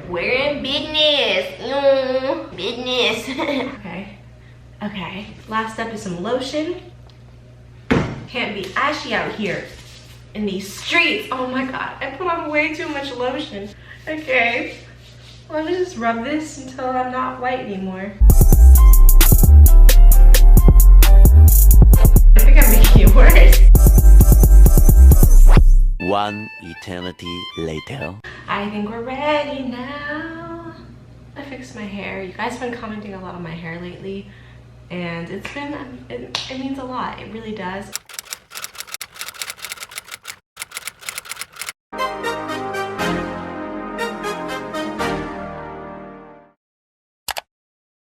We're in business. Business. Okay. Last step is some lotion. Can't be ashy out here in these streets. Oh my god, I put on way too much lotion. Okay, let me just rub this until I'm not white anymore. I think I'm making it worse. One eternity later. I think we're ready now. I fixed my hair. You guys have been commenting a lot on my hair lately, and it means a lot. It really does.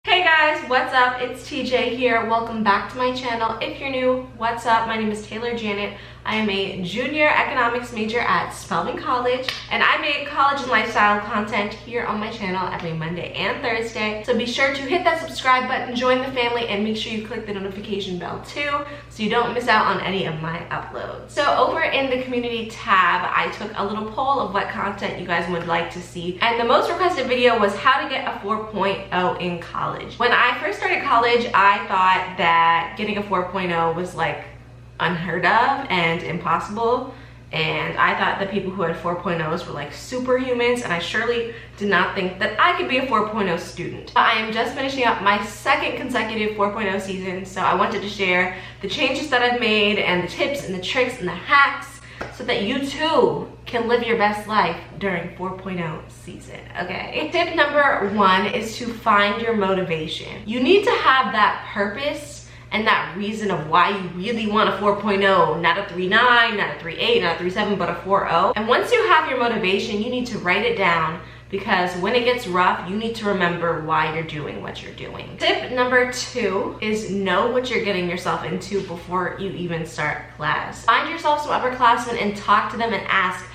Hey guys, what's up? It's TJ here. Welcome back to my channel. If you're new, what's up? My name is Taylor Janet. I am a junior economics major at Spelman College, and I make college and lifestyle content here on my channel every Monday and Thursday. So be sure to hit that subscribe button, join the family, and make sure you click the notification bell too, so you don't miss out on any of my uploads. So over in the community tab, I took a little poll of what content you guys would like to see, and the most requested video was how to get a 4.0 in college. When I first started college, I thought that getting a 4.0 was like unheard of and impossible, and I thought that people who had 4.0s were like superhumans, and I surely did not think that I could be a 4.0 student. I am just finishing up my second consecutive 4.0 season, so I wanted to share the changes that I've made and the tips and the tricks and the hacks so that you too can live your best life during 4.0 season, okay? Tip number 1 is to find your motivation. You need to have that purpose and that reason of why you really want a 4.0, not a 3.9, not a 3.8, not a 3.7, but a 4.0. And once you have your motivation, you need to write it down, because when it gets rough, you need to remember why you're doing what you're doing. Tip number 2 is know what you're getting yourself into before you even start class. Find yourself some upperclassmen and talk to them and ask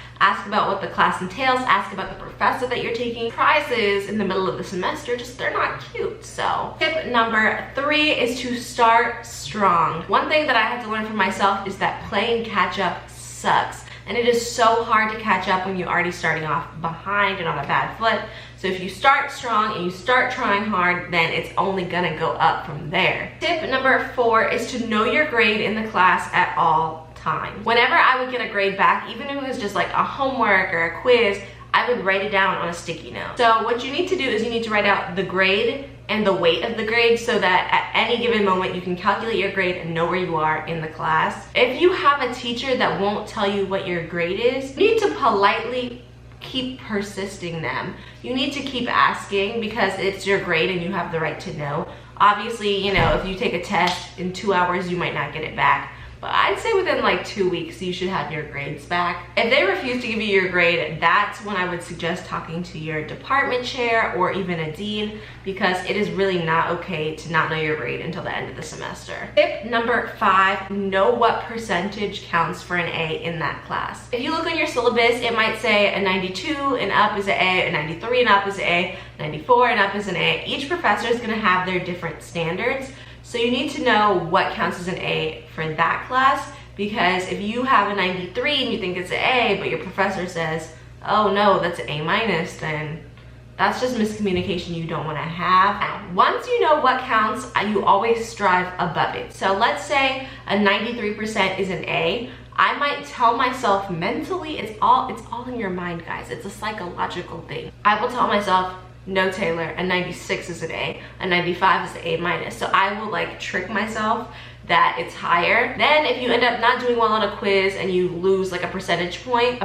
about what the class entails, ask about the professor that you're taking. Prizes in the middle of the semester, they're not cute. So tip number 3 is to start strong. One thing that I had to learn for myself is that playing catch up sucks. And it is so hard to catch up when you're already starting off behind and on a bad foot. So if you start strong and you start trying hard, then it's only gonna go up from there. Tip number 4 is to know your grade in the class at all times. Whenever I would get a grade back, even if it was just like a homework or a quiz, I would write it down on a sticky note. So what you need to do is you need to write out the grade and the weight of the grade, so that at any given moment you can calculate your grade and know where you are in the class. If you have a teacher that won't tell you what your grade is, you need to politely keep persisting them. You need to keep asking, because it's your grade and you have the right to know. Obviously, you know, if you take a test in 2 hours, you might not get it back. But I'd say within like 2 weeks, you should have your grades back. If they refuse to give you your grade, that's when I would suggest talking to your department chair or even a dean, because it is really not okay to not know your grade until the end of the semester. Tip number 5, know what percentage counts for an A in that class. If you look on your syllabus, it might say a 92 and up is an A, a 93 and up is an A, 94 and up is an A. Each professor is gonna have their different standards. So you need to know what counts as an A for that class, because if you have a 93 and you think it's an A, but your professor says, oh no, that's an A minus, then that's just miscommunication you don't want to have. And once you know what counts, you always strive above it. So let's say a 93% is an A. I might tell myself mentally, it's all in your mind, guys. It's a psychological thing. I will tell myself, no, Taylor, a 96 is an A, a 95 is an A minus. So I will like trick myself that it's higher. Then if you end up not doing well on a quiz and you lose like a percentage point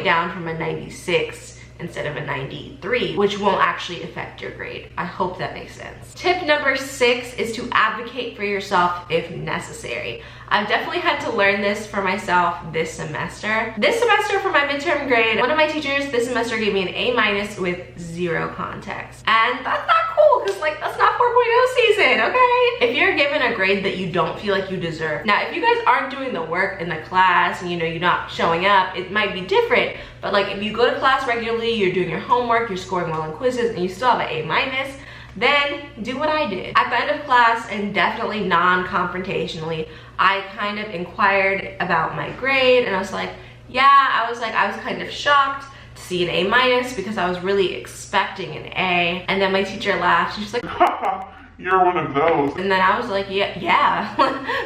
down from a 96 instead of a 93, which won't actually affect your grade. I hope that makes sense. Tip number 6 is to advocate for yourself if necessary. I've definitely had to learn this for myself this semester. This semester for my midterm grade, one of my teachers this semester gave me an A minus with 0 context. And that's not cool, because like that's not 4.0 season, okay? If you're given a grade that you don't feel like you deserve. Now, if you guys aren't doing the work in the class and you know you're not showing up, it might be different. But like if you go to class regularly, you're doing your homework, you're scoring well in quizzes, and you still have an A minus, then do what I did. At the end of class, and definitely non-confrontationally, I kind of inquired about my grade, and I was like, yeah, I was kind of shocked to see an A- because I was really expecting an A. And then my teacher laughed. She's like, you're one of those. and then I was like, yeah.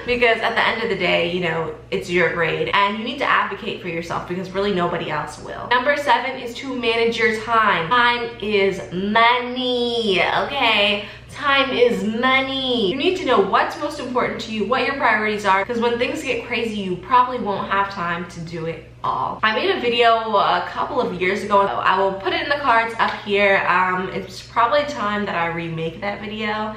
Because at the end of the day, you know, it's your grade and you need to advocate for yourself because really nobody else will. Number 7 is to manage your time. Time is money, okay? Time is money. You need to know what's most important to you, what your priorities are, because when things get crazy, you probably won't have time to do it all. I made a video a couple of years ago. I will put it in the cards up here. It's probably time that I remake that video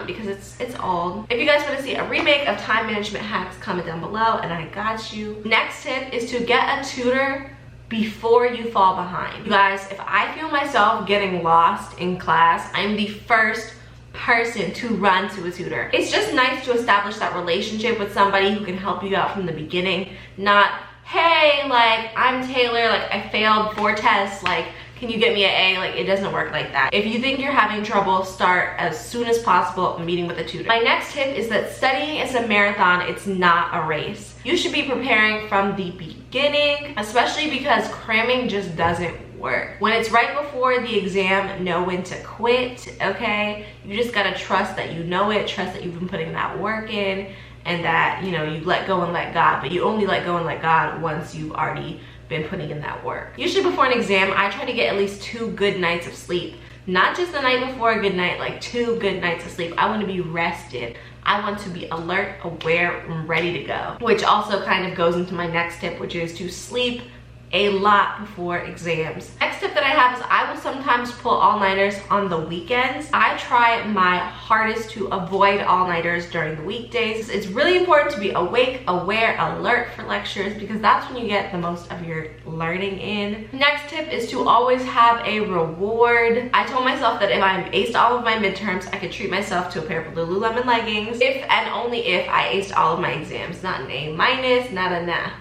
because it's old. If you guys want to see a remake of time management hacks, comment down below and I got you. Next tip is to get a tutor before you fall behind. You guys, if I feel myself getting lost in class, I'm the first person to run to a tutor. It's just nice to establish that relationship with somebody who can help you out from the beginning, not, hey, like, I'm Taylor, like, I failed 4 tests, like, can you get me an A? Like, it doesn't work like that. If you think you're having trouble, start as soon as possible meeting with a tutor. My next tip is that studying is a marathon, it's not a race. You should be preparing from the beginning, especially because cramming just doesn't work. When it's right before the exam, know when to quit, okay? You just gotta trust that you know it, trust that you've been putting that work in, and that, you know, you let go and let God, but you only let go and let God once you've already been putting in that work. Usually before an exam, I try to get at least 2 good nights of sleep. Not just the night before a good night, like 2 good nights of sleep. I want to be rested. I want to be alert, aware, and ready to go. Which also kind of goes into my next tip, which is to sleep a lot before exams. Next tip that I have is I will sometimes pull all-nighters on the weekends. I try my hardest to avoid all-nighters during the weekdays. It's really important to be awake, aware, alert for lectures because that's when you get the most of your learning in. Next tip is to always have a reward. I told myself that if I aced all of my midterms, I could treat myself to a pair of Lululemon leggings if and only if I aced all of my exams. Not an A-, not a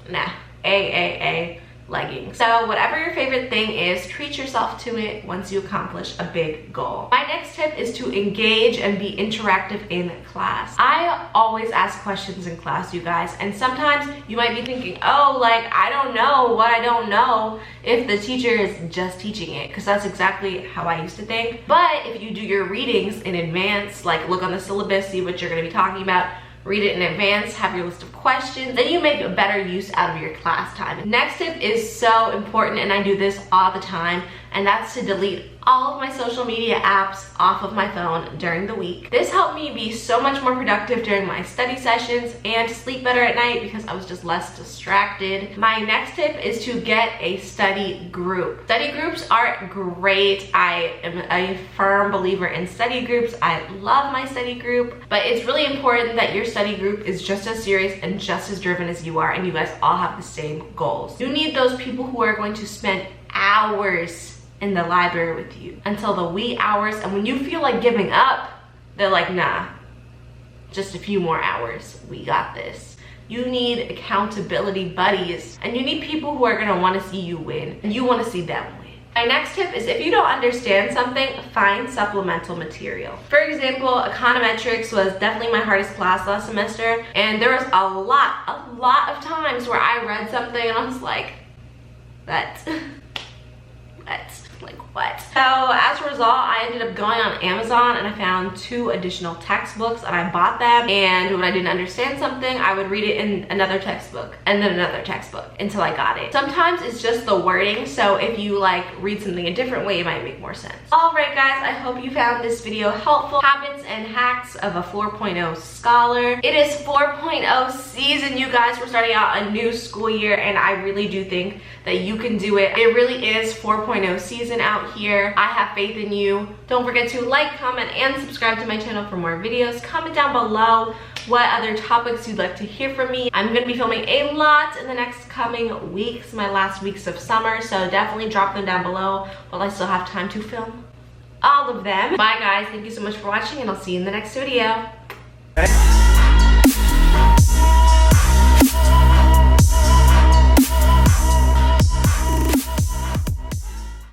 nah. A leggings. So whatever your favorite thing is, treat yourself to it once you accomplish a big goal. My next tip is to engage and be interactive in class. I always ask questions in class, you guys, and sometimes you might be thinking, oh, like, I don't know what I don't know if the teacher is just teaching it, because that's exactly how I used to think. But if you do your readings in advance, like look on the syllabus, see what you're going to be talking about, read it in advance, have your list of questions, then you make a better use out of your class time. Next tip is so important, and I do this all the time, and that's to delete all of my social media apps off of my phone during the week. This helped me be so much more productive during my study sessions and to sleep better at night because I was just less distracted. My next tip is to get a study group. Study groups are great. I am a firm believer in study groups. I love my study group, but it's really important that your study group is just as serious and just as driven as you are, and you guys all have the same goals. You need those people who are going to spend hours in the library with you until the wee hours, and when you feel like giving up, they're like, nah, just a few more hours, we got this. You need accountability buddies, and you need people who are gonna wanna see you win, and you wanna see them win. My next tip is if you don't understand something, find supplemental material. For example, econometrics was definitely my hardest class last semester, and there was a lot of times where I read something and I was like, what? So as a result, I ended up going on Amazon and I found 2 additional textbooks and I bought them, and when I didn't understand something, I would read it in another textbook and then another textbook until I got it. Sometimes it's just the wording, so if you like read something a different way, it might make more sense. Alright guys, I hope you found this video helpful. Habits and hacks of a 4.0 scholar. It is 4.0 season, you guys. We're starting out a new school year and I really do think that you can do it. It really is 4.0 season out here. I have faith in you. Don't forget to like, comment, and subscribe to my channel for more videos. Comment down below what other topics you'd like to hear from me. I'm gonna be filming a lot in the next coming weeks, my last weeks of summer, so definitely drop them down below while I still have time to film all of them. Bye guys, thank you so much for watching, and I'll see you in the next video.